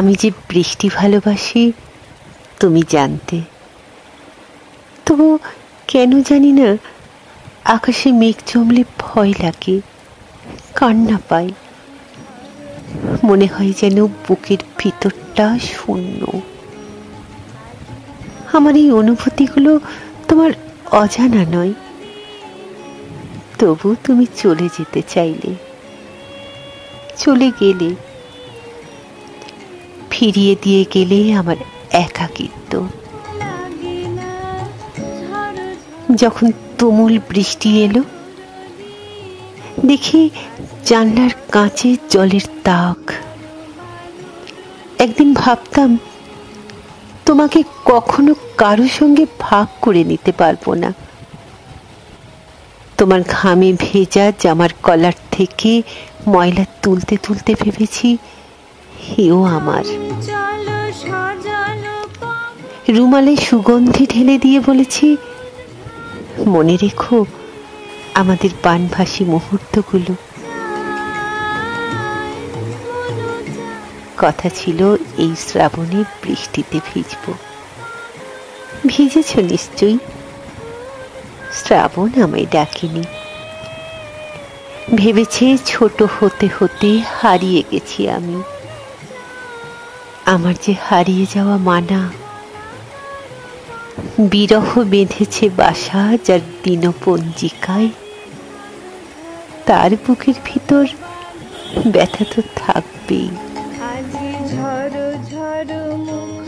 আমি যে বৃষ্টি ভালোবাসি তুমি জানতে, তবু কেন জানি না আকাশে মেঘ জমলে ভয় লাগে, কান্না পাই, মনে হয় যেন বুকের ভিতরটা শূন্য। আমার এই অনুভূতিগুলো তোমার অজানা নয়, তবু তুমি চলে যেতে চাইলে, চলে গেলে, ফিরিয়ে দিয়ে গেলে আমার একাকিত্ব। যখন তুমুল বৃষ্টি এলো, দেখি জানলার কাঁচে জলের তাক। একদিন ভাবতাম তোমাকে কখনো কারো সঙ্গে ভাগ করে নিতে পারবো না। তোমার ঘামে ভেজা জামার কলার থেকে ময়লা তুলতে তুলতে ভেবেছি হেও আমার। রুমালে সুগন্ধি ঢেলে দিয়ে বলেছি, মনে রেখো আমাদের বানভাসী মুহূর্তগুলো। কথা ছিল এই শ্রাবণে বৃষ্টিতে ভিজব। ভিজেছ নিশ্চয়ই। শ্রাবণ আমায় ডাকেনি, ভেবেছে ছোট হতে হতে হারিয়ে গেছি আমি। আমার যে হারিয়ে যাওয়া মানা, বিরহ বেঁধেছে বাসা যার দিনপঞ্জিকায়, তার বুকের ভিতর ব্যথা তো থাকবেই। আজ ঝড় ঝড় মুখ